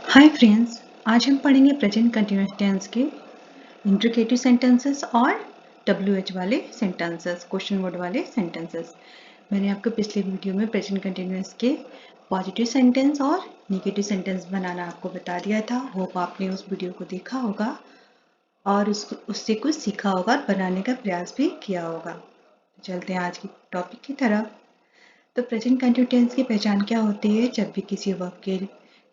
Hi friends, आज हम पढ़ेंगे प्रेजेंट कंटिन्यूअस टेंस के इंट्रिकेटिव सेंटेंसेस और WH वाले सेंटेंसेस, क्वेश्चन वर्ड वाले सेंटेंसेस। मैंने आपको पिछले वीडियो में प्रेजेंट कंटिन्यूअस के पॉजिटिव सेंटेंस और नेगेटिव सेंटेंस बनाना आपको बता दिया था। होप आपने उस वीडियो को देखा होगा और उससे कुछ सीखा होगा और बनाने का प्रयास भी किया होगा। चलते हैं आज की टॉपिक की तरफ। तो प्रेजेंट कंटिन्यूअस टेंस की पहचान क्या होती है? जब भी किसी वर्ब के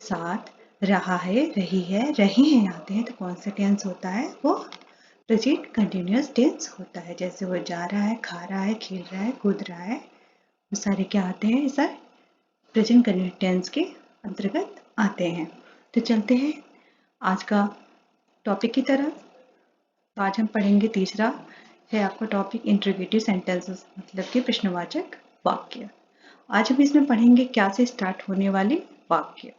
साथ रहा है, रही है, रहे हैं आते हैं तो कौन सा टेंस होता है? वो प्रेजेंट कंटिन्यूअस टेंस होता है। जैसे वो जा रहा है, खा रहा है, खेल रहा है, कूद रहा है, वो सारे क्या आते हैं? सर प्रेजेंट कंटिन्यूअस टेंस के अंतर्गत आते हैं। तो चलते हैं आज का टॉपिक की तरफ। तो आज हम पढ़ेंगे तीसरा है आपका टॉपिक इंट्रोगेटिव सेंटेंसेस, मतलब कि प्रश्नवाचक वाक्य। आज हम इसमें पढ़ेंगे क्या से स्टार्ट होने वाले वाक्य।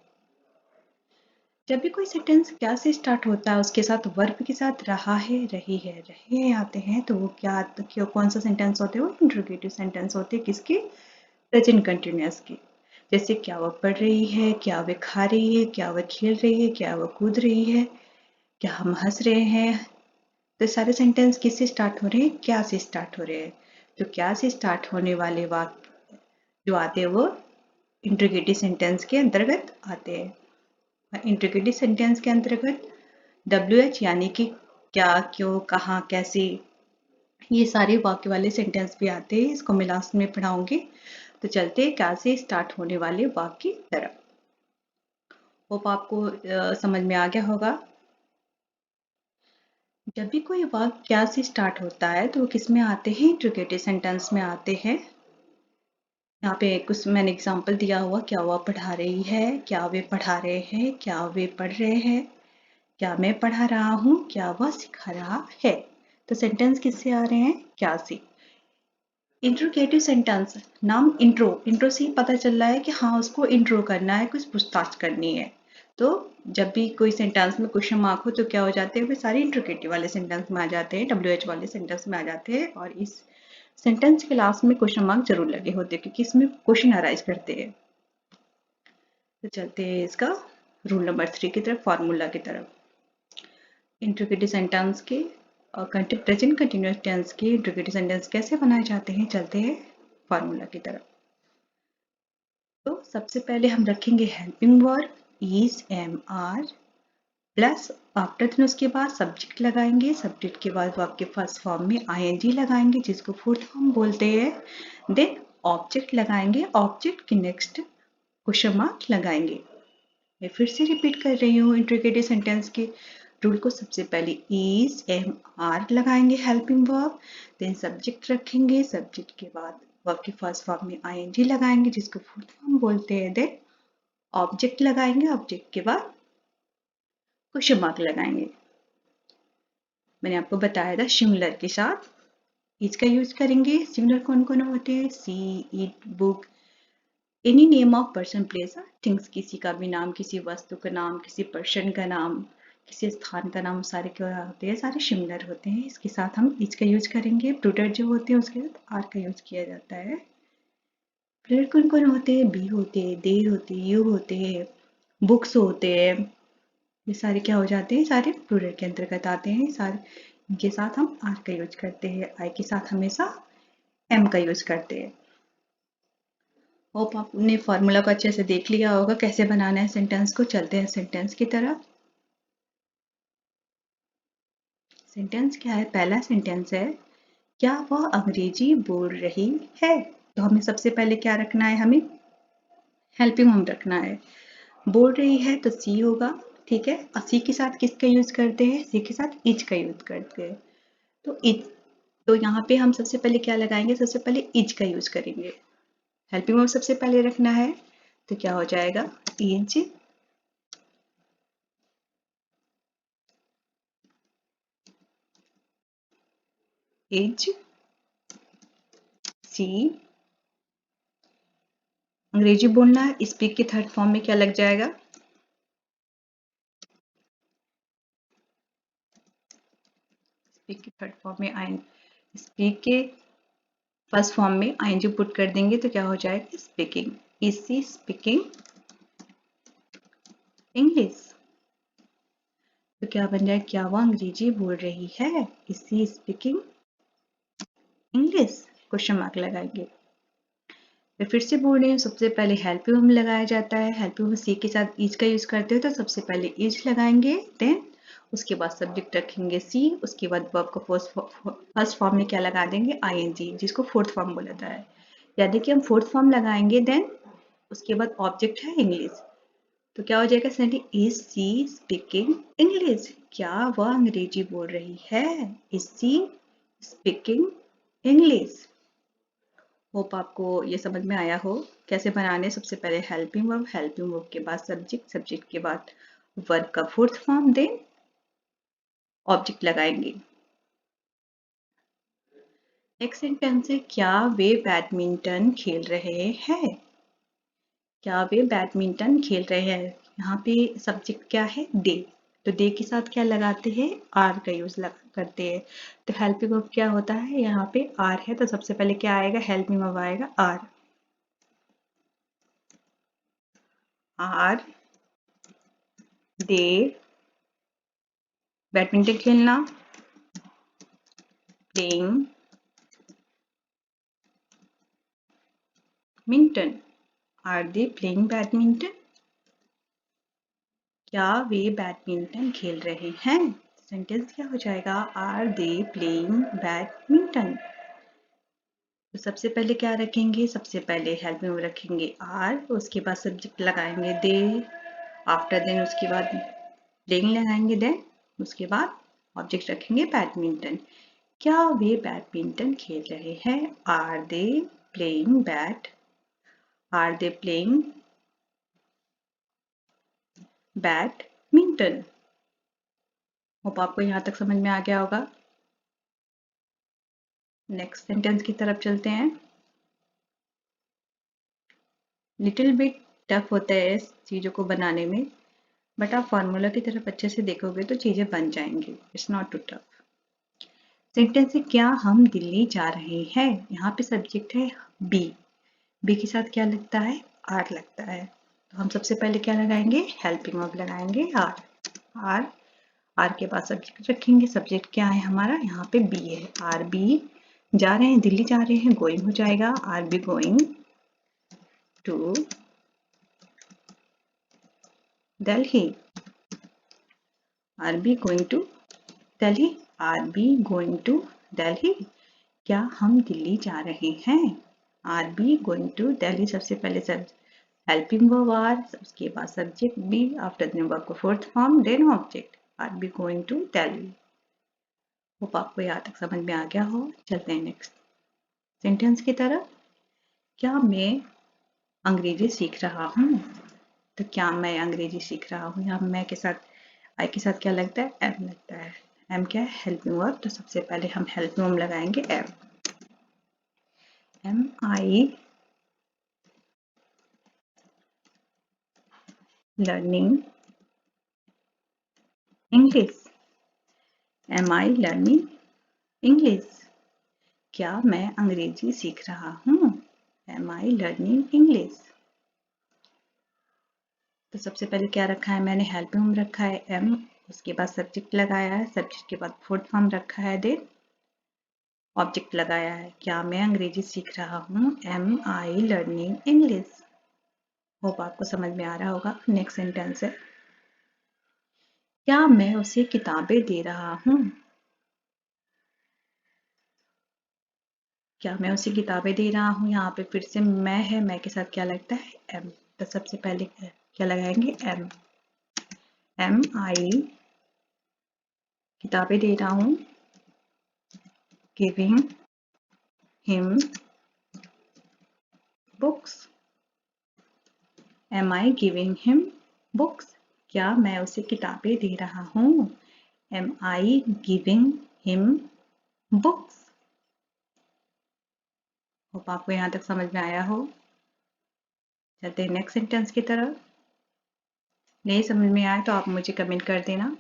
जब भी कोई सेंटेंस क्या से स्टार्ट होता है उसके साथ वर्ब के साथ रहा है, रही है, रहे हैं आते हैं तो वो क्या कौन सा सेंटेंस होते हैं? वो इंट्रोगेटिव सेंटेंस होते हैं। किसके? प्रेजेंट कंटिन्यूअस की। जैसे क्या वो पढ़ रही है, क्या वे खा रही है, क्या वो खेल रही है, क्या वो कूद रही है, क्या हम हंस रहे हैं। तो सारे सेंटेंस किससे स्टार्ट हो रहे हैं? क्या से स्टार्ट हो रहे हैं। तो क्या से स्टार्ट होने वाले वाक्य जो आते हैं वो इंट्रोगेटिव सेंटेंस के अंतर्गत आते हैं। इंट्रोगेटिव सेंटेंस के अंतर्गत WH यानी कि क्या, क्यों, कहाँ, कैसे, ये सारे वाक्य वाले सेंटेंस भी आते हैं। इसको मैं लास्ट में पढ़ाऊंगी। तो चलते हैं क्या से स्टार्ट होने वाले वाक्य की तरफ। होप आपको समझ में आ गया होगा। जब भी कोई वाक्य क्या से स्टार्ट होता है तो वो किस में आते हैं? इंट्रोगेटिव सेंटेंस में आते हैं। यहाँ पे कुछ मैंने एग्जांपल दिया हुआ, क्या वह पढ़ा रही है, क्या वे पढ़ा रहे हैं, क्या वे पढ़ रहे हैं, क्या मैं पढ़ा रहा हूँ, क्या वह सिखा रहा है। तो सेंटेंस किससे आ रहे हैं? क्या से। इंट्रोगेटिव सेंटेंस नाम इंट्रो से ही पता चल रहा है कि हाँ उसको इंट्रो करना है, कुछ पूछताछ करनी है। तो जब भी कोई सेंटेंस में क्वेश्चन मार्क हो तो क्या हो जाते हैं? वे सारे इंट्रोगेटिव वाले सेंटेंस में आ जाते हैं, WH वाले सेंटेंस में आ जाते हैं। और इस सेंटेंस के लास्ट में क्वेश्चन मार्क जरूर लगे होते हैं क्योंकि इसमें क्वेश्चन अराइज करते हैं। तो चलते हैं इसका रूल नंबर 3 की तरफ, फॉर्मूला की तरफ। इंट्रोगेटिव सेंटेंस के और प्रेजेंट कंटिन्यूअस टेंस के इंट्रोगेटिव सेंटेंस कैसे बनाए जाते हैं? चलते हैं फॉर्मूला की तरफ। तो सबसे पहले हम रखेंगे helping verb is, am, are plus after then उसके बाद सब्जेक्ट लगाएंगे। सब्जेक्ट के बाद आपके फर्स्ट फॉर्म में ING लगाएंगे जिसको फोर्थ फॉर्म बोलते हैं। देन ऑब्जेक्ट लगाएंगे, ऑब्जेक्ट के नेक्स्ट क्वेश्चन मार्क लगाएंगे। मैं फिर से रिपीट कर रही हूँ इंट्रिकेटिव सेंटेंस के रूल को। सबसे पहले इज, एम, आर लगाएंगे हेल्पिंग वर्ब, देन सब्जेक्ट रखेंगे, सब्जेक्ट के बाद वर्ब के फर्स्ट फॉर्म में ING लगाएंगे जिसको फोर्थ फॉर्म बोलते हैं। देन ऑब्जेक्ट लगाएंगे, ऑब्जेक्ट के बाद क्वेश्चन मार्क लगाएंगे। मैंने आपको बताया था सिमिलर के साथ इज का यूज करेंगे। सिमिलर कौन कौन होते हैं? See, it, book, any name of person, place, things, किसी का भी नाम, किसी वस्तु का नाम, किसी पर्सन का नाम, किसी स्थान का नाम, सारे क्या होते हैं? सारे सिमिलर होते हैं। इसके साथ हम इज का यूज करेंगे। प्लूरल जो होते हैं उसके साथ आर का यूज किया जाता है। प्लूरल कौन कौन होते हैं? बी होते हैं, दे होते हैं, यू होते हैं, बुक्स होते हैं। ये सारे क्या हो जाते हैं? सारे प्लूरल के अंतर्गत आते हैं। सारे इनके साथ हम आर का यूज करते हैं। आई के साथ हमेशा एम का यूज करते हैं। होप आपने फॉर्मूला को अच्छे से देख लिया होगा कैसे बनाना है सेंटेंस को। चलते हैं सेंटेंस की तरफ। सेंटेंस क्या है? पहला सेंटेंस है क्या वह अंग्रेजी बोल रही है। तो हमें सबसे पहले क्या रखना है? हमें हेल्पिंग वर्ब रखना है। बोल रही है तो सी होगा, ठीक है। और सी के साथ किसका यूज करते हैं? सी के साथ इज का यूज करते हैं। तो इज, तो यहाँ पे हम सबसे पहले क्या लगाएंगे? सबसे पहले इज का यूज करेंगे। हेल्पिंग वर्ब सबसे पहले रखना है तो क्या हो जाएगा? इज, इज, सी। अंग्रेजी बोलना है, स्पीक के थर्ड फॉर्म में क्या लग जाएगा? स्पीक के थर्ड फॉर्म में आई, स्पीक के फर्स्ट फॉर्म में ING पुट कर देंगे तो क्या हो जाएगा? Speaking. Is she speaking English. तो क्या बन जाए, क्या वो अंग्रेजी बोल रही है? Is she speaking English? Question mark लगाएंगे। फिर से बोल रही हूँ, सबसे पहले हेल्प वर्ब लगाया जाता है। हेल्प वर्ब सी के साथ इज का यूज करते हो तो सबसे पहले इज लगाएंगे, देन उसके बाद सब्जेक्ट रखेंगे सी, उसके बाद वर्ब को फर्स्ट फॉर्म में क्या लगा देंगे, आईएनजी, जिसको फोर्थ फॉर्म बोला जाता है। यानी कि हम फोर्थ फॉर्म लगाएंगे, देन उसके बाद ऑब्जेक्ट है इंग्लिश। तो क्या हो जाएगा sentence, is she speaking English? क्या वह अंग्रेजी बोल रही है? Is she speaking English? Hope आपको ये समझ में आया हो कैसे बनाने। सबसे पहले हेल्पिंग वर्ब के बाद सब्जेक्ट के बाद वर्ब का फोर्थ फॉर्म, देन ऑब्जेक्ट लगाएंगे। नेक्स्ट सेंटेंस है, क्या वे बैडमिंटन खेल रहे हैं? क्या वे बैडमिंटन खेल रहे हैं? यहाँ पे सब्जेक्ट क्या है, दे। तो दे के साथ क्या लगाते हैं, आर का यूज करते हैं। तो हेल्पिंग वर्ब क्या होता है, यहाँ पे आर है, तो सबसे पहले क्या आएगा, हेल्पिंग वर्ब आएगा आर। आर दे बैडमिंटन खेलना, playing minton. Are they playing badminton? क्या वे बैडमिंटन खेल रहे हैं? सेंटेंस क्या हो जाएगा, आर दे प्लेइंग बैडमिंटन? तो सबसे पहले क्या रखेंगे, सबसे पहले हेल्पिंग वर्ब रखेंगे आर, उसके बाद सब्जेक्ट लगाएंगे दे, आफ्टर देन उसके बाद प्लेइंग लगाएंगे, देन उसके बाद ऑब्जेक्ट रखेंगे बैडमिंटन। क्या वे बैडमिंटन खेल रहे हैं? Are they playing are they playing badminton? Hope आपको यहाँ तक समझ में आ गया होगा। नेक्स्ट सेंटेंस की तरफ चलते हैं। लिटिल बिट टफ होता है चीज़ों को बनाने में, बट आप फॉर्मूला की तरफ अच्छे से देखोगे तो चीज़ें बन जाएंगी। It's not too tough. Sentence है, क्या हम दिल्ली जा रहे हैं? यहाँ पे सब्जेक्ट है बी, बी के साथ क्या लगता है, आर लगता है। तो हम सबसे पहले क्या लगाएंगे, हेल्पिंग वर्ब लगाएंगे आर। आर आर के बाद सब्जेक्ट रखेंगे, सब्जेक्ट क्या है हमारा, यहाँ पे बी है। आर बी जा रहे हैं, दिल्ली जा रहे हैं, गोइंग हो जाएगा, are we going to Delhi. Are we going to Delhi? Are we going to Delhi? क्या हम दिल्ली जा रहे हैं? Are we going to Delhi? सबसे पहले सब हेल्पिंग वर्ब आर, उसके बाद subject we, after then verb को fourth form, then object. Are we going to Delhi. Hope आपको यहाँ तक समझ में आ गया हो। चलते हैं नेक्स्ट सेंटेंस की तरफ। क्या मैं अंग्रेजी सीख रहा हूँ? तो क्या मैं अंग्रेजी सीख रहा हूँ, यहाँ मैं के साथ आई के साथ क्या लगता है, एम लगता है। एम क्या है, हेल्पिंग वर्ब। तो सबसे पहले हम हेल्पिंग वर्ब लगाएंगे am. Am I learning English? Am I learning English? क्या मैं अंग्रेजी सीख रहा हूँ? Am I learning English? तो सबसे पहले क्या रखा है मैंने, हेल्पिंग वर्ब रखा है एम, उसके बाद सब्जेक्ट लगाया है, सब्जेक्ट के बाद फोर्थ फॉर्म रखा है, देन ऑब्जेक्ट लगाया है। क्या मैं अंग्रेजी सीख रहा हूँ? Am I learning English? Hope आपको समझ में आ रहा होगा। नेक्स्ट सेंटेंस है, क्या मैं उसे किताबें दे रहा हूँ? क्या मैं उसे किताबें दे रहा हूँ? यहाँ पे फिर से मैं है, मैं के साथ क्या लगता है, एम। तो सबसे पहले क्या लगाएंगे, एम। एम आई किताबें दे रहा हूँ, giving him books? Am I giving him books? क्या मैं उसे किताबें दे रहा हूँ? Am I giving him books? Hope आपको यहाँ तक समझ में आया हो। चलते हैं नेक्स्ट सेंटेंस की तरफ। नहीं समझ में आया तो आप मुझे कमेंट कर देना।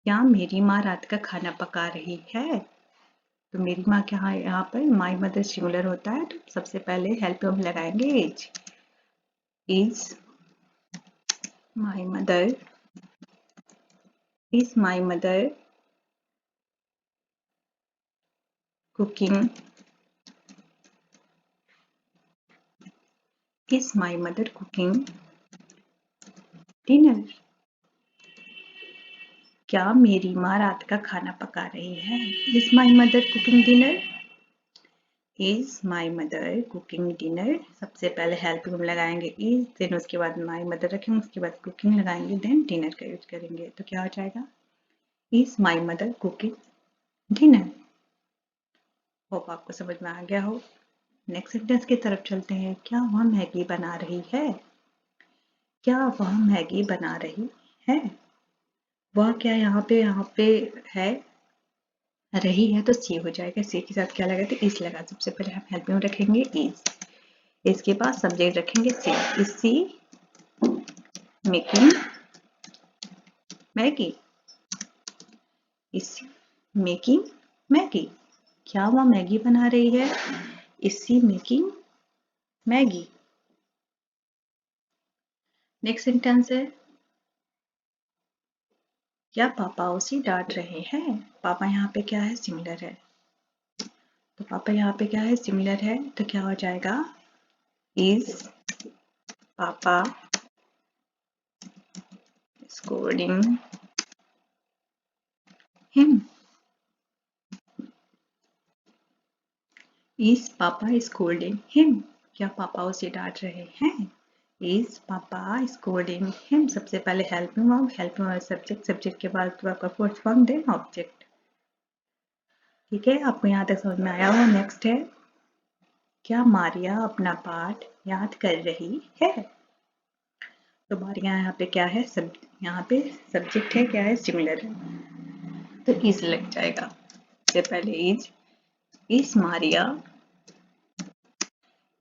क्या मेरी माँ रात का खाना पका रही है? तो मेरी माँ क्या है, यहाँ पर माई मदर सिंगुलर होता है, तो सबसे पहले हेल्प हम लगाएंगे is. Is My mother is my mother cooking is my mother cooking dinner? क्या मेरी माँ रात का खाना पका रही है? Is my mother cooking dinner? Is my mother cooking dinner? सबसे पहले हेल्प हम लगाएंगे is, देन उसके बाद my mother रखेंगे, उसके बाद cooking लगाएंगे, देन dinner का यूज करेंगे। तो क्या हो जाएगा? Is my mother cooking dinner? Hope आपको समझ में आ गया हो। नेक्स्ट सेंटेंस की तरफ चलते हैं। क्या वह मैगी बना रही है? क्या वह मैगी बना रही है? वह क्या यहाँ पे है, रही है तो सी हो जाएगा। सी के साथ क्या लगा तो इस लगा। सबसे पहले हम हेल्प में रखेंगे इज, इसके बाद सब्जेक्ट रखेंगे she. Is she making Maggi? Is she making Maggi? क्या वह मैगी बना रही है? Is she making Maggi? Next sentence है, क्या पापा उसे डांट रहे हैं? पापा यहाँ पे क्या है? सिमिलर है। तो पापा यहाँ पे क्या है? सिमिलर है। तो क्या हो जाएगा? इज पापा scolding him? Is पापा scolding him? क्या पापा उसे डांट रहे हैं? Is पापा scolding him? सबसे पहले हेल्प में वर्ब, हेल्प में सब्जेक्ट, सब्जेक्ट के बाद वर्ब का फोर्थ फॉर्म, देन ऑब्जेक्ट। ठीक है, आपको यहाँ तक समझ में आया हो। नेक्स्ट है, क्या मारिया अपना पाठ याद कर रही है? तो मारिया यहाँ पे क्या है? सब यहाँ पे सब्जेक्ट है, क्या है? सिमिलर है, तो इज लग जाएगा। सबसे पहले इज मारिया,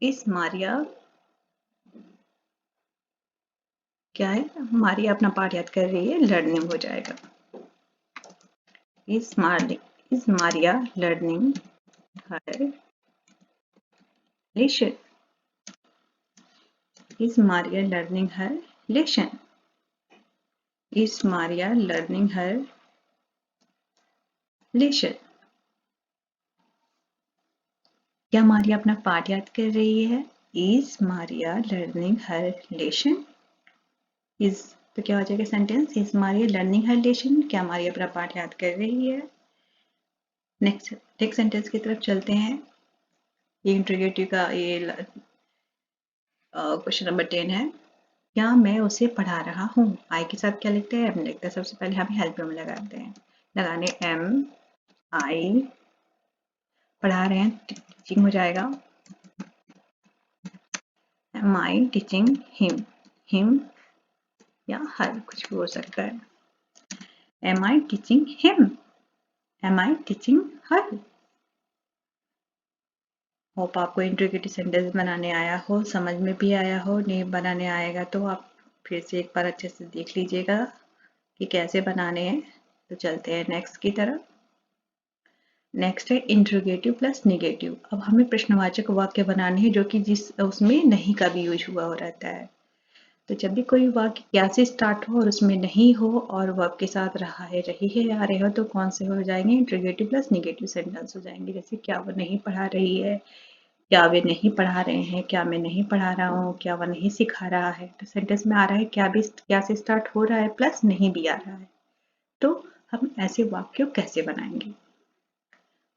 इज मारिया क्या है? मारिया अपना पाठ याद कर रही है, लर्निंग हो जाएगा। Is Maria learning her lesson? Is Maria learning her lesson? Is Maria learning her lesson? क्या मारिया अपना पाठ याद कर रही है? Is Maria learning her lesson? Is तो क्या हो जाएगा sentence? Is Maria learning her lesson? क्या मारिया अपना पाठ याद कर रही है? नेक्स्ट सेंटेंस की तरफ चलते हैं। ये इंट्रोगेटिव का ये क्वेश्चन नंबर 10 है। क्या मैं उसे पढ़ा रहा हूँ? आई के साथ क्या लिखते हैं? एम लिखते हैं। सबसे पहले हम हेल्प में लगाते हैं, लगाने एम आई, पढ़ा रहे हैं, टीचिंग हो जाएगा। Am I teaching him, him या हर कुछ भी हो सकता है। Am I teaching him, am I teaching her? Hope आपको इंट्रोगेटिव सेंटेंस बनाने आया हो, समझ में भी आया हो। नहीं बनाने आएगा तो आप फिर से एक बार अच्छे से देख लीजिएगा कि कैसे बनाने हैं। तो चलते हैं नेक्स्ट की तरफ। नेक्स्ट है इंट्रोगेटिव प्लस निगेटिव। अब हमें प्रश्नवाचक वाक्य बनाने हैं जो कि जिस उसमें नहीं का भी यूज हुआ हो रहता है। तो जब भी कोई वाक्य क्या से स्टार्ट हो और उसमें नहीं हो और वर्ब के साथ रहा है, रही है, आ रहे हो, तो कौन से हो जाएंगे? इंट्रोगेटिव प्लस निगेटिव सेंटेंस हो जाएंगे। जैसे क्या वो नहीं पढ़ा रही है, क्या वे नहीं पढ़ा रहे हैं, क्या मैं नहीं पढ़ा रहा हूँ, क्या वह नहीं सिखा रहा है। तो सेंटेंस में आ रहा है क्या, भी क्या से स्टार्ट हो रहा है प्लस नहीं भी आ रहा है। तो हम ऐसे वाक्य कैसे बनाएंगे?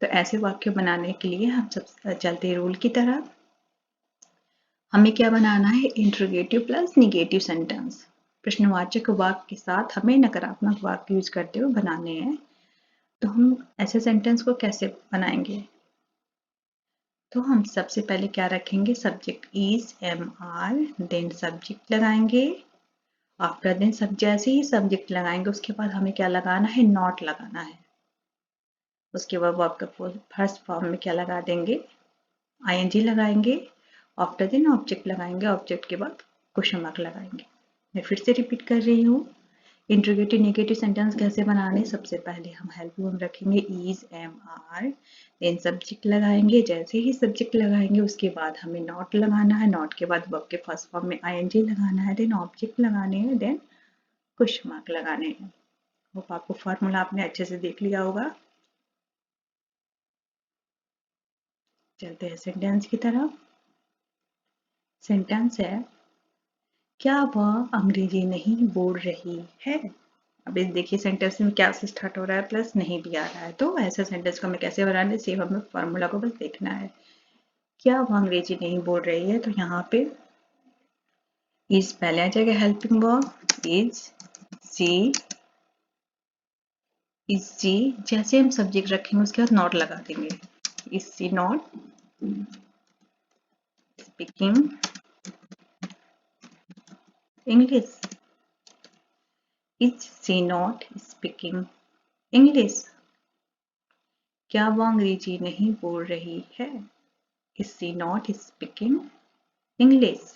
तो ऐसे वाक्य बनाने के लिए हम सब चलते हैं रूल की तरफ। हमें क्या बनाना है? Interrogative plus negative sentence. प्रश्नवाचक वाक्य के साथ हमें नकारात्मक वाक्य यूज करते हुए बनाने हैं। तो हम ऐसे सेंटेंस को कैसे बनाएंगे? तो हम सबसे पहले क्या रखेंगे? Subject is, am are, then subject लगाएंगे। आफ्टर देन सब जैसे ही सब्जेक्ट लगाएंगे उसके बाद हमें क्या लगाना है? नॉट लगाना है। उसके बाद वर्ब का फर्स्ट फॉर्म में क्या लगा देंगे? आईएनजी लगाएंगे। आफ्टर देन ऑब्जेक्ट लगाएंगे, ऑब्जेक्ट के बाद क्वेश्चन मार्क लगाएंगे। मैं फिर से रिपीट कर रही हूँ इंट्रोगेटिव नेगेटिव सेंटेंस कैसे बनाने, सबसे पहले हम हेल्पिंग वर्ब रखेंगे is, am, are, then subject लगाएंगे। जैसे ही सब्जेक्ट लगाएंगे उसके बाद हमें नॉट लगाना है, नॉट के बाद वर्ब के फर्स्ट फॉर्म में आईएनजी लगाना है, देन ऑब्जेक्ट लगाने हैं, देन क्वेश्चन मार्क लगाने हैं। होप आपको फॉर्मूला आपने अच्छे से देख लिया होगा। चलते हैं सेंटेंस की तरफ। सेंटेंस है, क्या वह अंग्रेजी नहीं बोल रही है। अब इस देखिए सेंटेंस में क्या से स्टार्ट हो रहा है, प्लस नहीं भी आ रहा है, तो ऐसे सेंटेंस को हमें कैसे बनाना है, सेम हमें फॉर्मूला को बस देखना है। क्या वह अंग्रेजी नहीं बोल रही है, तो यहाँ पे इज पहले आ जाएगा हेल्पिंग वर्ब, इज सी। जैसे हम सब्जेक्ट रखेंगे उसके बाद नॉट लगा देंगे, is she not speaking English, is she not speaking English. क्या वह अंग्रेजी नहीं बोल रही है, is she not speaking English.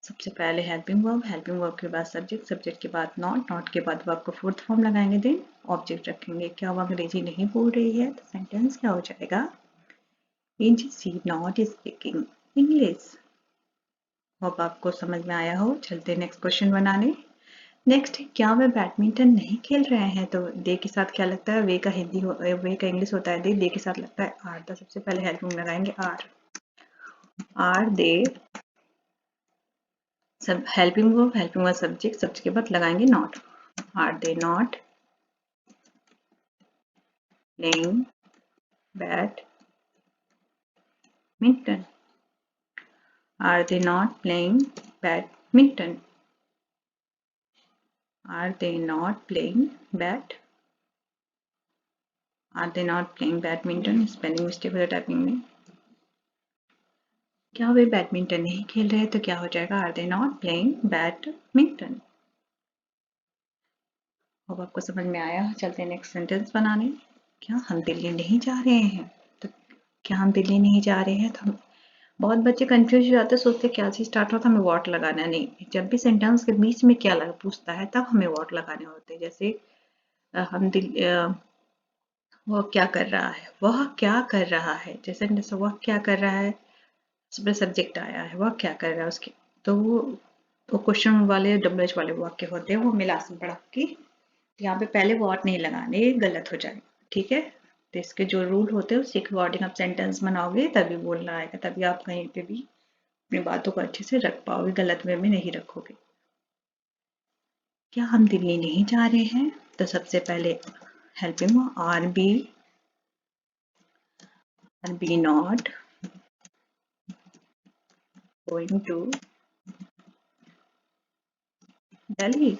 सबसे पहले हेल्पिंग वर्ब के बाद सब्जेक्ट, सब्जेक्ट के बाद नॉट, नॉट के बाद वर्ब को फोर्थ फॉर्म लगाएंगे, देन ऑब्जेक्ट रखेंगे। क्या वो अंग्रेजी नहीं बोल रही है, तो सेंटेंस क्या हो जाएगा, is she not speaking English. Hope आपको समझ में आया हो। चलते नेक्स्ट क्वेश्चन बनाने। नेक्स्ट है, क्या वे बैडमिंटन नहीं खेल रहे हैं, तो दे के साथ क्या लगता है, वे का वे का इंग्लिश होता है दे के साथ लगता है आर, तो सबसे पहले हेल्पिंग लगाएंगे आर दे, सब हेल्पिंग वर्ब सब्जेक्ट, सब्जेक्ट के बाद लगाएंगे not, are they not playing badminton, are they not playing badminton, are they not playing badminton. Spelling mistake हो जाए टाइपिंग में। क्या वे बैडमिंटन नहीं खेल रहे, तो क्या हो जाएगा, are they not playing badminton. अब आपको समझ में आया। चलते हैं नेक्स्ट सेंटेंस बनाने। क्या हम दिल्ली नहीं जा रहे हैं, तो क्या हम दिल्ली नहीं जा रहे हैं, तो हम बहुत बच्चे कंफ्यूज हो जाते, सोचते क्या से स्टार्ट होता है, हमें वॉट लगाना नहीं। जब भी सेंटेंस के बीच में क्या लगा पूछता है तब हमें वॉट लगाने होते हैं। जैसे वह क्या कर रहा है, वह क्या कर रहा है, जैसे वह क्या कर रहा है, सब्जेक्ट आया है, वह क्या कर रहा है उसके, तो वो क्वेश्चन वाले डब्ल्यूएच वाले वाक्य होते हैं, वो मिला से बढ़ा के यहाँ पे पहले वॉट नहीं लगाने, ये गलत हो जाएगा। ठीक है, तो इसके जो रूल होते हैं उसके अकॉर्डिंग आप सेंटेंस बनाओगे तभी बोलना आएगा, तभी आप कहीं पे भी अपनी बातों को अच्छे से रख पाओगे, गलत वे में नहीं रखोगे। क्या हम दिल्ली नहीं जा रहे हैं, तो सबसे पहले helping are we not going to Delhi,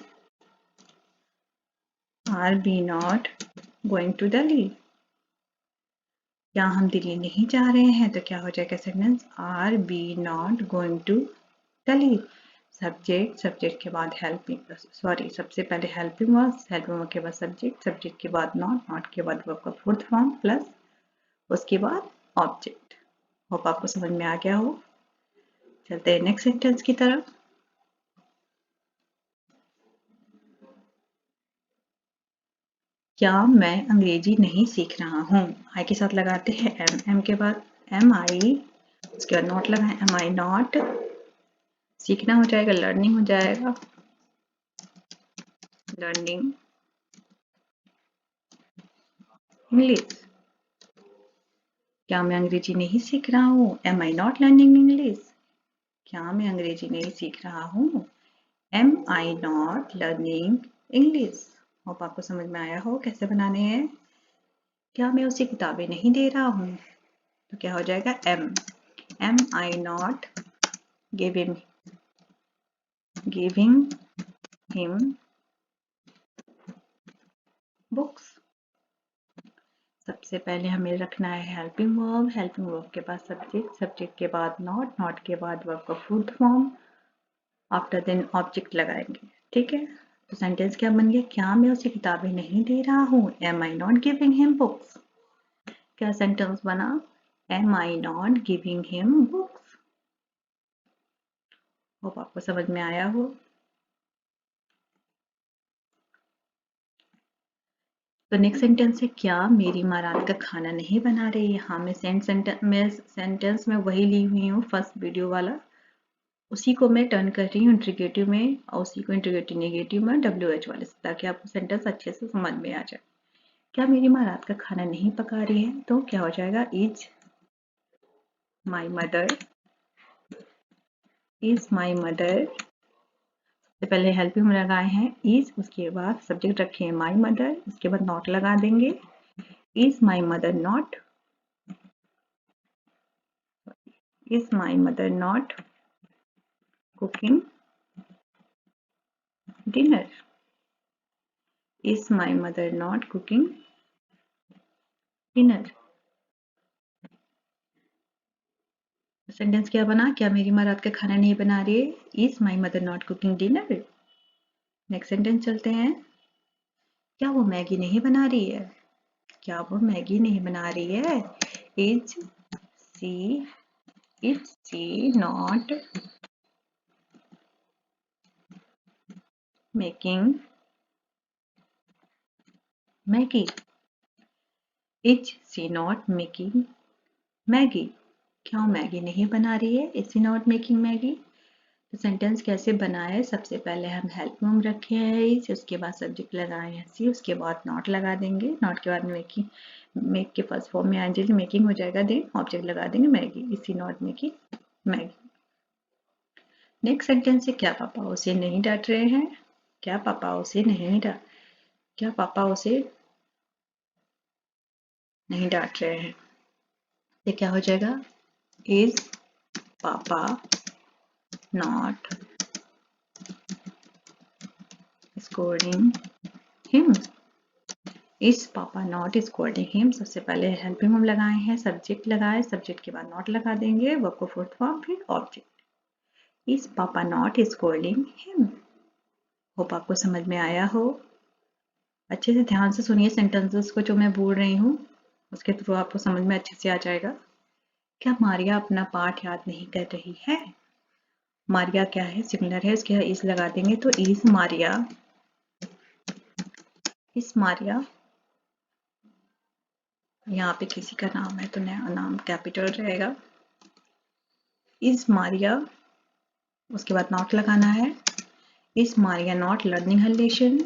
are we not going to Delhi. क्या हम दिल्ली नहीं जा रहे हैं, तो क्या हो जाएगा sentence, are we not going to Delhi. Subject के बाद सबसे पहले हेल्पिंग वर्ब के बाद सब्जेक्ट, सब्जेक्ट के बाद नॉट के बाद वर्ब का फोर्थ फॉर्म प्लस उसके बाद ऑब्जेक्ट। होप आपको समझ में आ गया हो। चलते हैं नेक्स्ट सेंटेंस की तरफ। क्या मैं अंग्रेजी नहीं सीख रहा हूँ, आई के साथ लगाते हैं एम के बाद एम आई, उसके बाद नॉट लगाए, एम आई नॉट, सीखना हो जाएगा लर्निंग हो जाएगा, लर्निंग इंग्लिश। क्या मैं अंग्रेजी नहीं सीख रहा हूँ, am I not learning English. क्या मैं अंग्रेजी नहीं सीख रहा हूँ, am I not learning English. Hope आपको समझ में आया हो कैसे बनाने हैं। क्या मैं उसे किताबें नहीं दे रहा हूँ, तो क्या हो जाएगा, am I not giving him books. सबसे पहले हमें रखना है हेल्पिंग वर्ब के बाद सब्जेक्ट, सब्जेक्ट के बाद नॉट के बाद वर्ब का fourth form, after then object लगाएंगे। ठीक है, तो सेंटेंस क्या बन गया, क्या मैं उसे किताबें नहीं दे रहा हूँ, am I not giving him books. क्या सेंटेंस बना, am I not giving him books. Hope आपको समझ में आया हो। तो नेक्स्ट सेंटेंस है, क्या मेरी माँ रात का खाना नहीं बना रही है। हाँ, मैं सेंटेंस में वही ली हुई हूँ फर्स्ट वीडियो वाला, उसी को मैं टर्न कर रही हूँ इंट्रीगेटिव में और उसी को इंट्रीगेटिव नेगेटिव में WH वाले से, ताकि आपको सेंटेंस अच्छे से समझ में आ जाए। क्या मेरी माँ रात का खाना नहीं पका रही है, तो क्या हो जाएगा, इज माई मदर सबसे पहले हेल्पिंग में लगाए हैं इज, उसके बाद सब्जेक्ट रखे हैं माई मदर, उसके बाद नॉट लगा देंगे। Is my mother not cooking dinner. Is my mother not cooking dinner. Sentence क्या बना, क्या मेरी माँ रात का खाना नहीं बना रही है, is my mother not cooking dinner. Next sentence चलते हैं, क्या वो मैगी नहीं बना रही है, क्या वो मैगी नहीं बना रही है, is she not making Maggi. Is she not making Maggi, क्या वो मैगी नहीं बना रही है, is she not making Maggi. तो सेंटेंस कैसे बनाए, सबसे पहले हम हेल्प में रखे हैं इज, उसके बाद सब्जेक्ट लगाए हैं सी, उसके बाद नॉट लगा देंगे, नॉट के बाद मेक के फर्स्ट फॉर्म में आ जाएगी, मेकिंग हो जाएगा, देन ऑब्जेक्ट लगा देंगे मैगी, इसी not making Maggi. Next sentence है, क्या पापा उसे नहीं डांट रहे हैं, क्या पापा उसे नहीं डांट रहे हैं। ये क्या हो जाएगा, इज पापा नॉट स्कोल्डिंग हिम। इज पापा नॉट स्कोल्डिंग हिम, सबसे पहले हेल्पिंग वर्ब लगाए हैं, सब्जेक्ट लगाए, सब्जेक्ट के बाद नॉट लगा देंगे, वर्ब को फोर्थ फॉर्म, फिर ऑब्जेक्ट। इज पापा नॉट स्कोल्डिंग हिम। होप आपको समझ में आया हो। अच्छे से ध्यान से सुनिए सेंटेंसेस को जो मैं बोल रही हूँ, उसके थ्रू आपको समझ में अच्छे से आ जाएगा। क्या मारिया अपना पाठ याद नहीं कर रही है, मारिया क्या है, सिंगुलर है, उसके इज लगा देंगे, तो इज मारिया यहाँ पे किसी का नाम है तो नया नाम कैपिटल रहेगा, इज मारिया, उसके बाद नॉट लगाना है, is Maria not learning her lesson,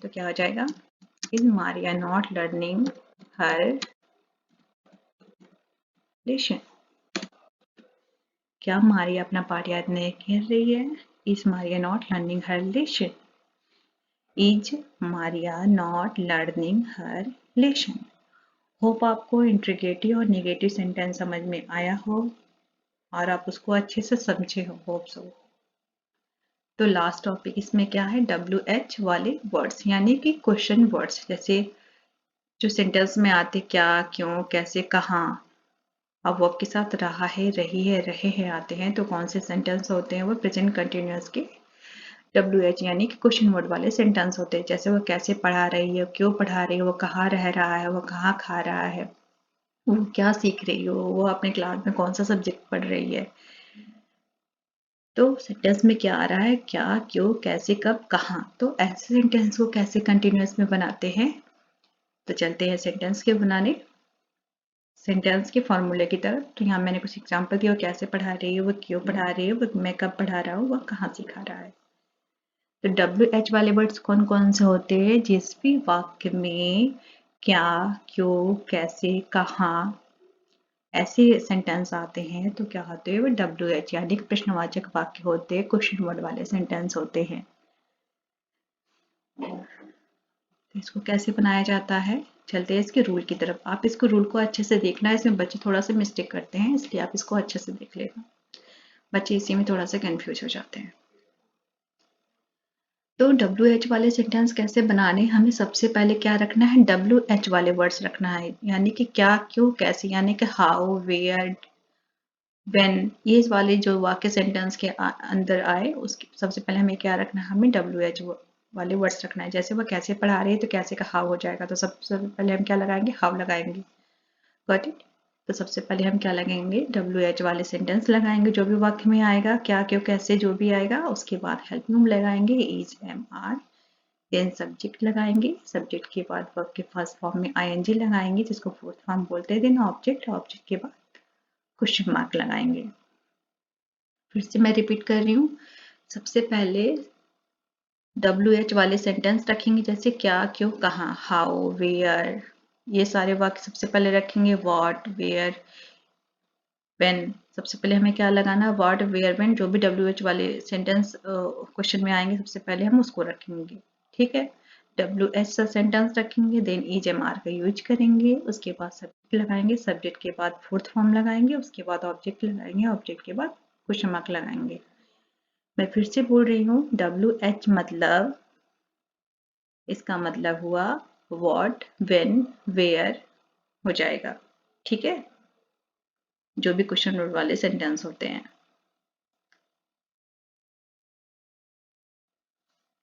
तो क्या हो जाएगा, is Maria not learning her lesson. क्या मारिया अपना पाठ याद नहीं कर रही है, is Maria not learning her lesson. Is Maria not learning her lesson. Hope आपको इंट्रीगेटिव और नेगेटिव सेंटेंस समझ में आया हो और आप उसको अच्छे से समझे हो, होप सो। तो लास्ट टॉपिक इसमें क्या है, WH वाले वर्ड्स यानी कि क्वेश्चन वर्ड्स, जैसे जो सेंटेंस में आते क्या, क्यों, कैसे, कहाँ। अब वर्ब के साथ रहा है, रही है, रहे हैं आते हैं, तो कौन से सेंटेंस होते हैं, वो प्रेजेंट कंटिन्यूअस के WH यानी कि क्वेश्चन वर्ड वाले सेंटेंस होते हैं। जैसे वो कैसे पढ़ा रही है, क्यों पढ़ा रही है, वो कहाँ रह रहा है, वो कहाँ खा रहा है, वो क्या सीख रही हो, वो अपने क्लास में कौन सा सब्जेक्ट पढ़ रही है। तो सेंटेंस में क्या आ रहा है, क्या, क्यों, कैसे, कब, कहाँ। तो ऐसे सेंटेंस को कैसे कंटिन्यूअस में बनाते हैं, तो चलते हैं सेंटेंस के बनाने, सेंटेंस के फॉर्मूले की तरफ। तो यहाँ मैंने कुछ एग्जांपल दिया, वो कैसे पढ़ा रही है, वो क्यों पढ़ा रही है, वो मैं कब पढ़ा रहा हूँ, वो कहाँ सिखा रहा है। तो WH वाले वर्ड्स कौन कौन से होते हैं, जिस भी वाक्य में क्या, क्यों, कैसे, कहाँ ऐसे सेंटेंस आते हैं तो क्या होते हैं, वो WH यानी कि प्रश्नवाचक वाक्य होते हैं, क्वेश्चन वर्ड वाले सेंटेंस होते हैं। तो इसको कैसे बनाया जाता है, चलते हैं इसके रूल की तरफ। आप इसको रूल को अच्छे से देखना है, इसमें बच्चे थोड़ा सा मिस्टेक करते हैं, इसलिए आप इसको अच्छे से देख लेना, बच्चे इसी में थोड़ा सा कंफ्यूज हो जाते हैं। तो WH वाले सेंटेंस कैसे बनाने, हमें सबसे पहले क्या रखना है, WH वाले वर्ड्स रखना है, यानी कि क्या, क्यों, कैसे, यानी कि हाउ, वेयर, व्हेन, ये वाले जो वाक्य सेंटेंस के अंदर आए, उसके सबसे पहले हमें क्या रखना है, हमें WH वाले वर्ड्स रखना है। जैसे वो कैसे पढ़ा रहे हैं तो कैसे का हाउ हो जाएगा, तो सबसे पहले हम क्या लगाएंगे, हाउ लगाएंगे, गॉट इट। तो सबसे पहले हम क्या लगाएंगे, WH वाले सेंटेंस लगाएंगे, जो भी वाक्य में आएगा, क्या, क्यों, कैसे, जो भी आएगा, उसके बाद हेल्पिंग वर्ब लगाएंगे, is, am, are, then subject लगाएंगे, सब्जेक्ट के बाद वर्ब के फर्स्ट फॉर्म में आईएनजी लगाएंगे जिसको फोर्थ फॉर्म बोलते हैं, देन ऑब्जेक्ट, ऑब्जेक्ट के बाद क्वेश्चन मार्क लगाएंगे। फिर से मैं रिपीट कर रही हूँ, सबसे पहले WH वाले सेंटेंस रखेंगे, जैसे क्या, क्यों, कहाँ, हाउ, वेयर, ये सारे वाक्य सबसे पहले रखेंगे। व्हाट, वेयर, व्हेन, सबसे पहले हमें क्या लगाना है, व्हाट, वेयर, व्हेन, जो भी WH वाले सेंटेंस क्वेश्चन में आएंगे सबसे पहले हम उसको रखेंगे, ठीक है। WH का सेंटेंस रखेंगे, देन EJMR का यूज करेंगे, उसके बाद सब्जेक्ट लगाएंगे, सब्जेक्ट के बाद फोर्थ फॉर्म लगाएंगे, उसके बाद ऑब्जेक्ट लगाएंगे, ऑब्जेक्ट के बाद क्वेश्चन मार्क लगाएंगे। मैं फिर से बोल रही हूँ, WH मतलब, इसका मतलब हुआ व्हाट, व्हेन, वेयर हो जाएगा, ठीक है, जो भी क्वेश्चन वर्ड वाले सेंटेंस होते हैं।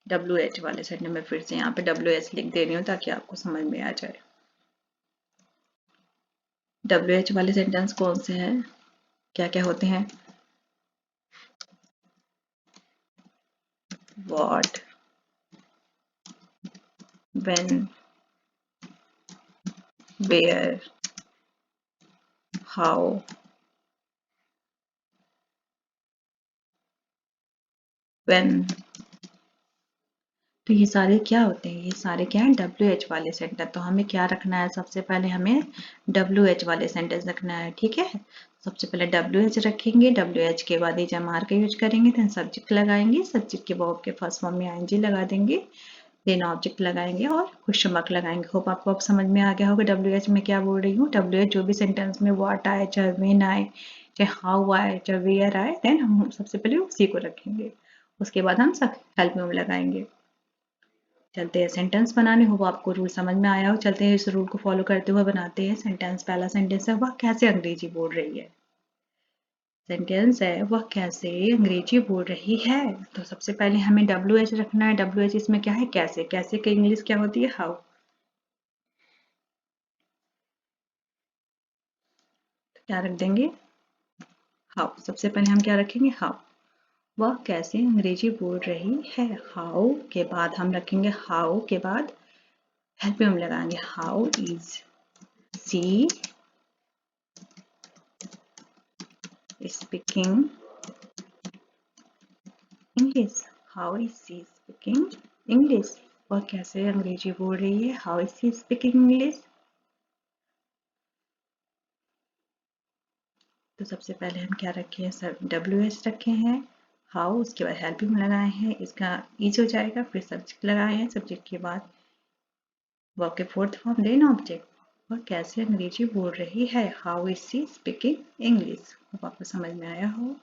WH वाले सेंटेंस में फिर से यहाँ पे WH लिख दे रही हूँ ताकि आपको समझ में आ जाए। WH वाले सेंटेंस कौन से हैं, क्या क्या होते हैं, what, when, where, how, when, तो ये सारे क्या होते हैं, ये सारे क्या हैं, WH वाले सेंटेंस। तो हमें क्या रखना है, सबसे पहले हमें WH वाले सेंटेंस रखना है, ठीक है। सबसे पहले WH रखेंगे, WH के बाद EJMR का यूज करेंगे, देन सब्जेक्ट लगाएंगे, सब्जेक्ट के वर्ब के फर्स्ट फॉर्म में ING लगा देंगे, देन ऑब्जेक्ट लगाएंगे और क्वेश्चन मार्क लगाएंगे। होप आपको अब समझ में आ गया होगा WH में क्या बोल रही हूँ। WH जो भी सेंटेंस में व्हाट आए, चाहे व्हेन आए, चाहे हाउ आए, चाहे वेयर आए, देन हम सबसे पहले उसी को रखेंगे, उसके बाद हम सब हेल्प में लगाएंगे। चलते हैं सेंटेंस बनाने, हो आपको रूल समझ में आया हो, चलते हैं इस रूल को फॉलो करते हुए बनाते हैं सेंटेंस। पहला सेंटेंस है, वह कैसे अंग्रेजी बोल रही है। सेंटेंस है, वह कैसे अंग्रेजी बोल रही है। तो सबसे पहले हमें WH रखना है। WH इसमें क्या है, कैसे, कैसे की इंग्लिश क्या होती है, हाउ। तो क्या रख देंगे, हाउ। सबसे पहले हम क्या रखेंगे, हाउ, वह कैसे अंग्रेजी बोल रही है। हाउ के बाद हम रखेंगे, हाउ के बाद हेल्प में हम लगाएंगे, how is she speaking English, how is she speaking English, वह कैसे अंग्रेजी बोल रही है, how is she speaking English. तो सबसे पहले हम क्या रखे हैं, सब WH रखे हैं, हाउ, उसके बाद हेल्पिंग लगाए हैं, इसका ईज हो जाएगा, फिर सब्जेक्ट लगाए हैं, सब्जेक्ट के बाद वर्ब के फोर्थ फॉर्म, देन ऑब्जेक्ट, वह कैसे अंग्रेजी बोल रही है, how is she speaking English. अब आपको समझ में आया हो।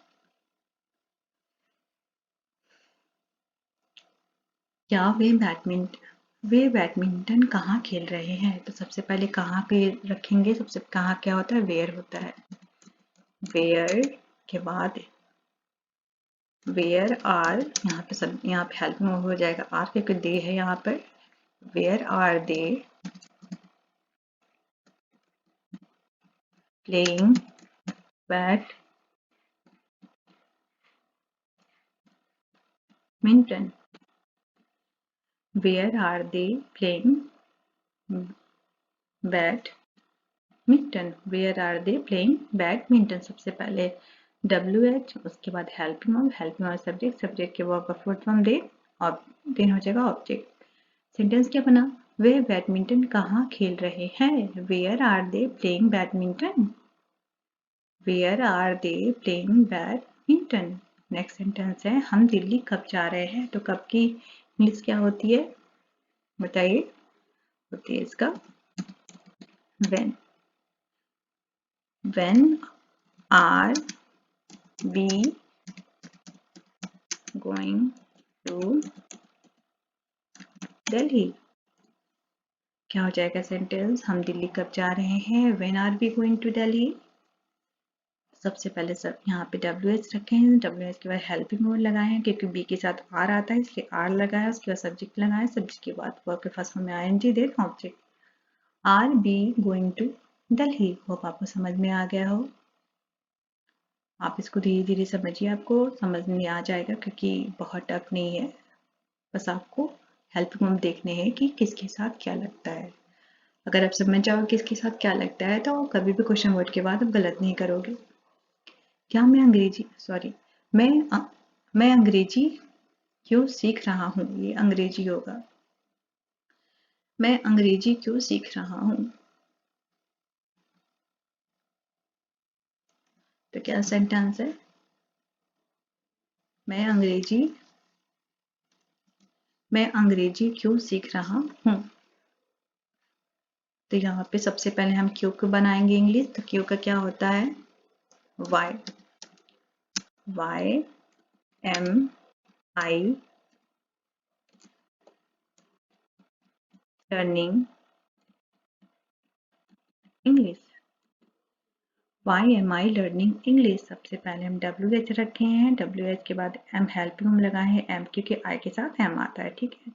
क्या वे बैडमिंटन कहाँ खेल रहे हैं। तो सबसे पहले कहाँ पे रखेंगे, सबसे कहाँ क्या होता है, वेयर होता है, वेयर के बाद वेयर आर, यहाँ पे सब, यहाँ पे हेल्प में हो जाएगा आर, क्योंकि दे है यहाँ पर, where are they playing badminton, where are they playing badminton, where are they playing badminton. सबसे पहले WH, उसके बाद हेल्पिंग ऑफ सब्जेक्ट, सब्जेक्ट के वर्ब का फोर्थ फॉर्म दे, और देन हो जाएगा ऑब्जेक्ट। सेंटेंस क्या बना, वे बैडमिंटन कहाँ खेल रहे हैं, where are they playing badminton, where are they playing badminton. Next sentence है, हम दिल्ली कब जा रहे हैं। तो कब की इंग्लिश क्या होती है, बताइए, होती है इसका when, when are we going to Delhi. क्या हो जाएगा सेंटेंस, हम दिल्ली कब जा रहे हैं, when are we going to Delhi. सबसे पहले सब यहाँ पे WH रखे हैं, WH के बाद हेल्पिंग वर्ब लगाए हैं, क्योंकि बी के साथ आर आता है इसलिए आर लगाया, उसके बाद सब्जेक्ट लगाया, सब्जेक्ट के बाद वर्ब के फर्स्ट फॉर्म में ING, then object. Are we going to Delhi. Hope आपको समझ में आ गया हो। आप इसको धीरे धीरे समझिए, आपको समझ में आ जाएगा, क्योंकि बहुत टफ नहीं है, बस आपको हेल्पिंग वर्ब देखने हैं कि किसके साथ क्या लगता है। अगर आप समझ जाओ किसके साथ क्या लगता है तो कभी भी क्वेश्चन वर्ड के बाद आप गलत नहीं करोगे। क्या मैं अंग्रेजी मैं मैं अंग्रेजी क्यों सीख रहा हूँ, ये अंग्रेजी होगा। मैं अंग्रेजी क्यों सीख रहा हूँ, तो क्या सेंटेंस है, मैं अंग्रेजी क्यों सीख रहा हूँ। तो यहाँ पे सबसे पहले हम क्यों को बनाएंगे इंग्लिश, तो क्यों का क्या होता है, why am I learning English. Why am I learning English, सबसे पहले हम WH रखे हैं, WH के बाद एम हेल्पिंग हम लगाए हैं, एम क्योंकि आई के साथ एम आता है, ठीक है।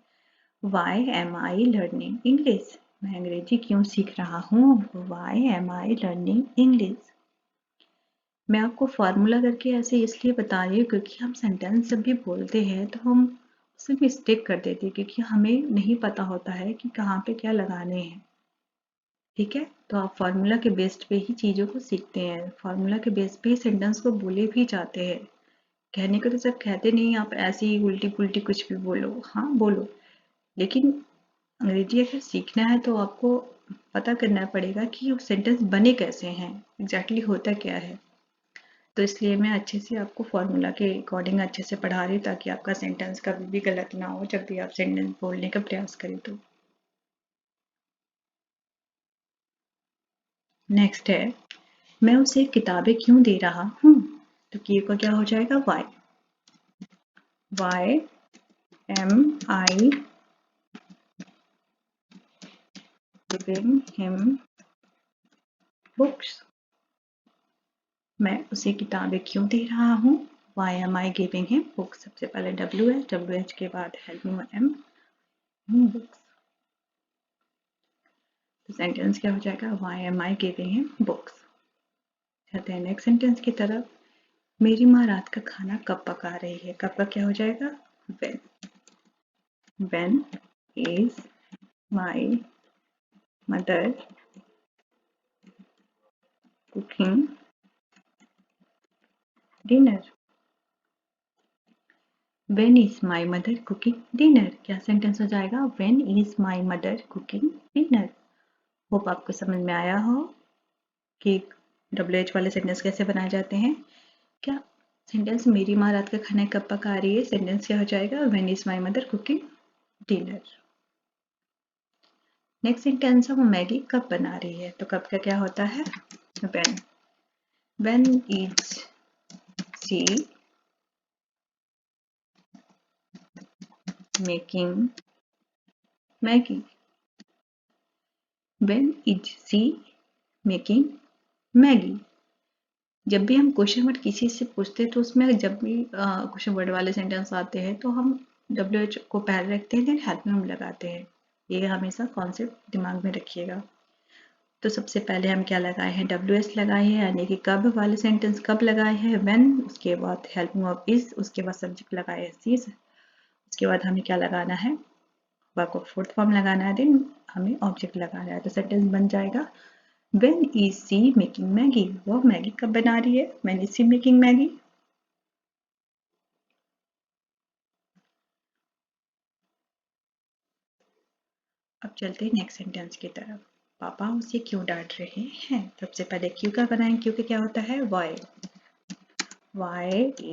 Why am I learning English, मैं अंग्रेजी क्यों सीख रहा हूँ, why am I learning English. मैं आपको फार्मूला करके ऐसे इसलिए बता रही हूँ क्योंकि हम सेंटेंस जब भी बोलते हैं तो हम उसमें मिस्टेक कर देते हैं क्योंकि हमें नहीं पता होता है कि कहाँ पे क्या लगाने हैं, ठीक है। तो आप फार्मूला के बेस्ड पे ही चीज़ों को सीखते हैं, फार्मूला के बेस पे ही सेंटेंस को बोले भी जाते हैं। कहने को तो सब कहते नहीं, आप ऐसे ही उल्टी पुल्टी कुछ भी बोलो, हाँ बोलो, लेकिन अंग्रेजी अगर सीखना है तो आपको पता करना पड़ेगा कि वो सेंटेंस बने कैसे हैं, एग्जैक्टली होता क्या है। तो इसलिए मैं अच्छे से आपको फार्मूला के अकॉर्डिंग अच्छे से पढ़ा रही हूँ ताकि आपका सेंटेंस कभी भी गलत ना हो जब भी आप सेंटेंस बोलने का प्रयास करें। तो नेक्स्ट है, मैं उसे किताबें क्यों दे रहा हूँ, तो क्यू का क्या हो जाएगा, why am I giving him books. मैं उसे किताबें क्यों दे रहा हूँ, why am I giving him books, सबसे पहले WH के बाद हेल्पिंग एम बुक्स, तो सेंटेंस क्या हो जाएगा, why am I giving him books. चलते हैं नेक्स्ट सेंटेंस की तरफ, मेरी माँ रात का खाना कब पका रही है, कब का क्या हो जाएगा, when is my mother cooking dinner, when is my mother cooking dinner, क्या सेंटेंस हो जाएगा, when is my mother cooking dinner। Hope आपको समझ में आया हो कि WH वाले सेंटेंस कैसे बनाए जाते हैं। क्या सेंटेंस मेरी माँ रात का खाना कब पका रही है, सेंटेंस क्या हो जाएगा, when is my mother cooking dinner। Next sentence है, वो मैगी कब बना रही है, तो कब का क्या होता है, when is she making Maggie, when is she making Maggie। जब भी हम क्वेश्चन वर्ड किसी से पूछते हैं तो उसमें जब भी क्वेश्चन वर्ड वाले सेंटेंस आते हैं तो हम WH को पहले रखते हैं, देन हेल्प में हम लगाते हैं, ये हमेशा कॉन्सेप्ट दिमाग में रखिएगा। तो सबसे पहले हम क्या लगाए हैं, WH लगाए हैं, यानी कि कब वाले सेंटेंस कब लगाए हैं, when, उसके बाद हेल्पिंग ऑफ इज, उसके बाद सब्जेक्ट लगाए हैं सीज, उसके बाद हमें क्या लगाना है, वर्ब को फोर्थ फॉर्म लगाना है, देन हमें ऑब्जेक्ट लगाना है, तो सेंटेंस बन जाएगा when is she making Maggie, वो मैगी कब बना रही है, when is she making Maggie। अब चलते हैं नेक्स्ट सेंटेंस की तरफ, पापा उसे क्यों डांट रहे हैं, सबसे पहले क्यों का बनाएं, क्यों का क्या होता है, why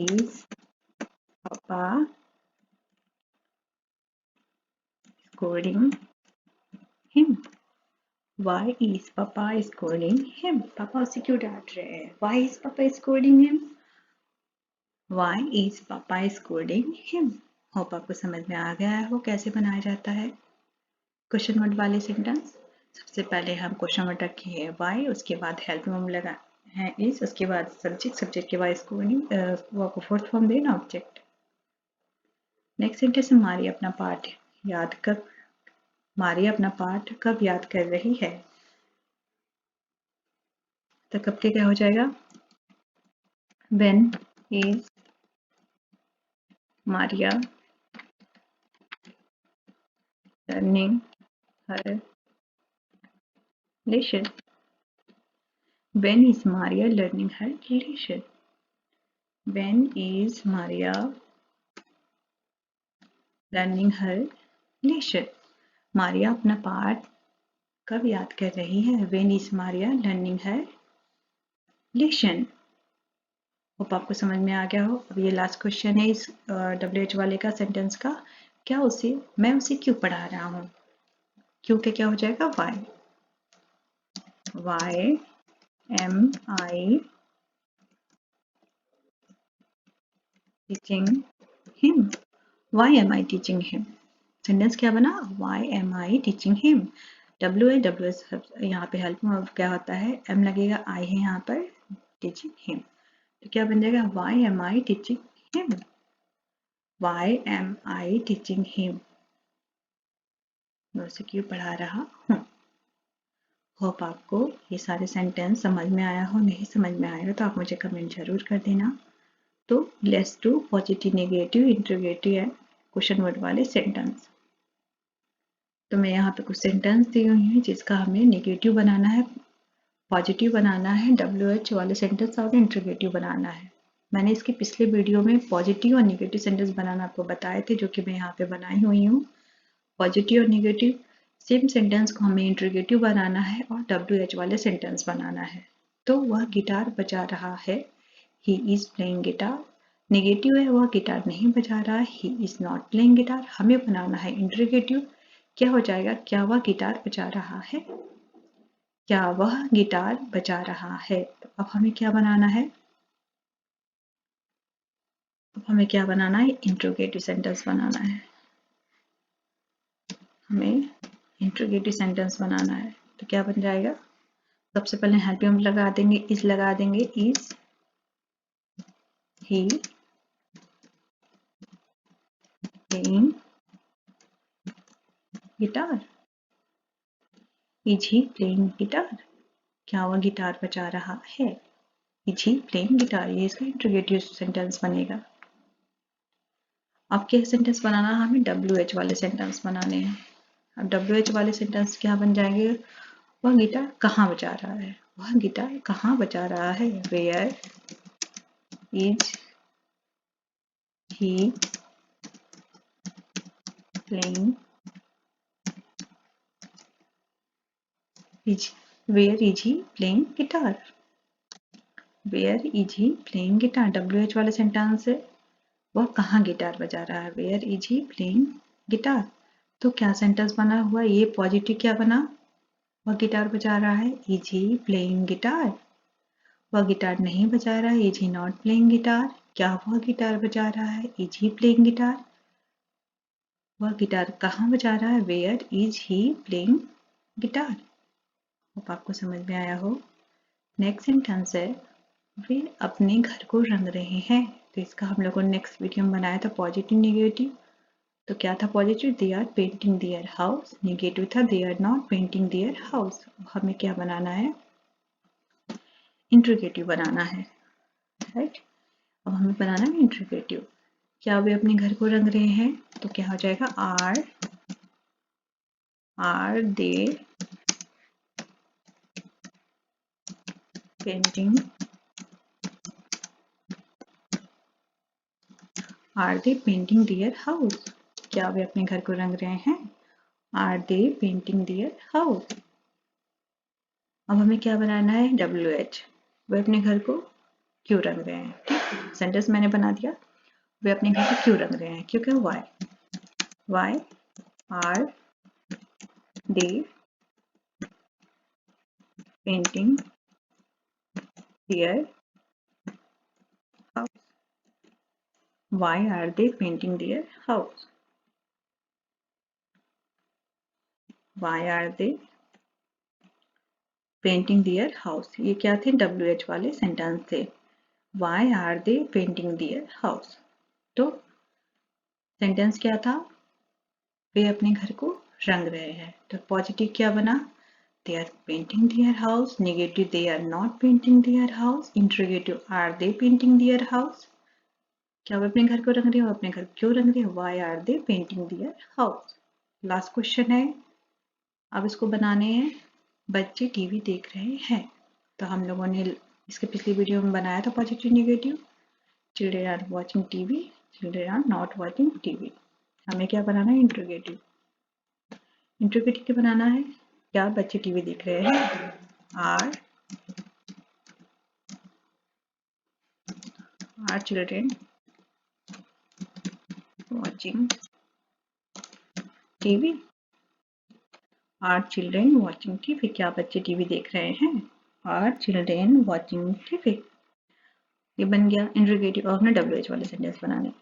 is पापा scolding him, why is पापा scolding him, पापा उसे क्यों डांट रहे हैं, why is पापा scolding him, why is पापा scolding him। होप आपको समझ में आ गया है वो कैसे बनाया जाता है क्वेश्चन वर्ड वाले सेंटेंस। सबसे पहले हम क्वेश्चन वर्ड रखे हैं वाई, उसके बाद हेल्प में लगा है इज, उसके बाद सब्जेक्ट के बाद इसको फोर्थ फॉर्म देना ऑब्जेक्ट। नेक्स्ट सेंटेंस, मारी अपना पाठ कब याद कर रही है, तो कब के क्या हो जाएगा, when is Maria learning her lesson. When is Maria learning her lesson? When is Maria learning her lesson? Maria अपना पाठ कब याद कर रही है? When is Maria learning her lesson? Hope आपको समझ में आ गया हो। अब ये लास्ट क्वेश्चन है इस WH वाले का सेंटेंस का। क्या मैं उसे क्यों पढ़ा रहा हूँ? क्यों के क्या हो जाएगा? Why am I teaching him? Why am I teaching him? Sentence क्या बना? Why am I teaching him? WS यहाँ पे हेल्प में क्या होता है? M लगेगा, I है यहाँ पर, teaching him। तो क्या बन जाएगा? Why am I teaching him? Why am I teaching him? मैं उसे क्यों पढ़ा रहा हूँ। होप आपको ये सारे सेंटेंस समझ में आया हो। नहीं समझ में आएगा तो आप मुझे कमेंट जरूर कर देना। तो let's do positive, negative, interrogative and question word वाले सेंटेंस। तो मैं यहाँ पे कुछ सेंटेंस दी हुई है जिसका हमें नेगेटिव बनाना है, पॉजिटिव बनाना है, WH वाले सेंटेंस और इंटरोगेटिव बनाना है। मैंने इसकी पिछले वीडियो में पॉजिटिव और नेगेटिव सेंटेंस बनाना आपको बताए थे, जो कि मैं यहाँ पे बनाई हुई हूँ। पॉजिटिव और नेगेटिव सेम सेंटेंस को हमें इंटरोगेटिव बनाना है और WH वाले सेंटेंस बनाना है। तो वह गिटार बजा रहा है, he is playing guitar. Negative है, वह गिटार नहीं बजा रहा है, he is not playing guitar. हमें बनाना है इंटरोगेटिव। क्या हो जाएगा? क्या वह गिटार बजा रहा है? क्या वह गिटार बजा रहा है? तो अब हमें क्या बनाना है? अब हमें क्या बनाना है? इंटरोगेटिव सेंटेंस बनाना है। हमें इंटरोगेटिव सेंटेंस बनाना है। तो क्या बन जाएगा? सबसे पहले हेल्पिंग वर्ब लगा देंगे, इज लगा देंगे। Is he playing guitar? Is he playing guitar? क्या वह गिटार बजा रहा है? Is he playing guitar? ये इसका इंटरोगेटिव सेंटेंस बनेगा। अब क्या सेंटेंस बनाना है? हमें WH वाले सेंटेंस बनाने हैं। अब WH वाले सेंटेंस क्या बन जाएंगे? वह गिटार कहाँ बजा रहा है? वह गिटार कहाँ बजा रहा है? Where is he playing where is he playing guitar? Where is he playing guitar? WH वाले सेंटेंस है, वह कहाँ गिटार बजा रहा है? Where is he playing guitar? तो क्या सेंटेंस बना हुआ? ये पॉजिटिव क्या बना? वह गिटार बजा रहा है, इज ही प्लेइंग गिटार? वह गिटार नहीं बजा रहा है, is he not playing guitar? क्या वह गिटार बजा रहा है? Is he playing guitar? वह गिटार कहाँ बजा रहा है? Where is he playing guitar? अब आपको समझ में आया हो। नेक्स्ट सेंटेंस है, वे अपने घर को रंग रहे हैं। तो इसका हम लोगों ने नेक्स्ट वीडियो में बनाया था पॉजिटिव, नेगेटिव। तो क्या था positive? They are painting their house. Negative था they are not painting their house. हमें क्या बनाना है? इंटरोगेटिव बनाना है, राइट। अब हमें बनाना है इंटरोगेटिव। क्या वे अपने घर को रंग रहे हैं? तो क्या हो जाएगा? Are they painting, are they painting their house? क्या वे अपने घर को रंग रहे हैं? Are they painting their house? अब हमें क्या बनाना है? WH। वे अपने घर को क्यों रंग रहे हैं? ठीक, सेंटेंस मैंने बना दिया। वे अपने घर को क्यों रंग रहे हैं? क्योंकि why are they painting their house? Why are they painting their house? Why are they painting their house? ये क्या थे? WH वाले सेंटेंस थे। Why are they painting their house? तो सेंटेंस क्या था? वे अपने घर को रंग रहे हैं। तो पॉजिटिव क्या बना? They are painting their house. Negative, they are not painting their house. Interrogative, are they painting their house? क्या वे अपने घर को रंग रहे हैं? वो अपने घर क्यों रंग रहे हैं? Why are they painting their house? Last question है, अब इसको बनाने हैं। बच्चे टीवी देख रहे हैं, तो हम लोगों ने इसके पिछली वीडियो में बनाया था positive negative. Children are watching TV, children are not watching TV. हमें क्या बनाना है? इंट्रोगेटिव। इंट्रोगेटिव क्या बनाना है? क्या बच्चे टीवी देख रहे हैं? Are children watching TV? Are children watching TV? क्या बच्चे टीवी देख रहे हैं? Are children watching TV? ये बन गया इंट्रोगेटिव। और अपने WH वाले सेंटेंस बनाने,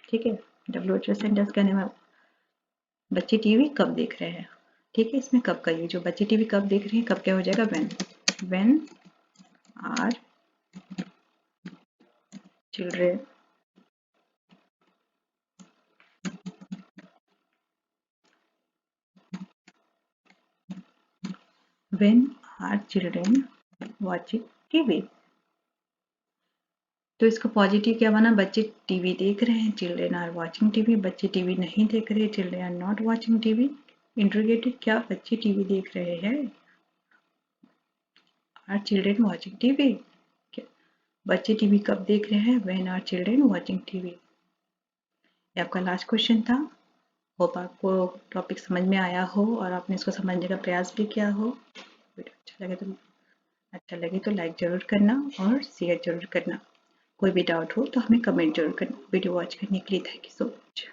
ठीक है। WH वाले सेंटेंस कहने में बच्चे टीवी कब देख रहे हैं, ठीक है। इसमें कब का यूज, जो बच्चे टीवी कब देख रहे हैं, कब क्या हो जाएगा? When are children when are children watching TV. तो इसका पॉजिटिव क्या बना? बच्चे टीवी देख रहे हैं, चिल्ड्रेन आर वॉचिंग टीवी। बच्चे टीवी नहीं देख रहे, children are not watching TV. Interrogative, क्या बच्चे टीवी देख रहे हैं? Are children watching TV? बच्चे टीवी कब देख रहे हैं? When are children watching TV. ये आपका लास्ट क्वेश्चन था। होप आपको टॉपिक समझ में आया हो और आपने इसको समझने का प्रयास भी किया हो। वीडियो अच्छा लगे तो लाइक जरूर करना और शेयर जरूर करना। कोई भी डाउट हो तो हमें कमेंट जरूर करना। वीडियो वॉच करने के लिए थैंक यू सो मच।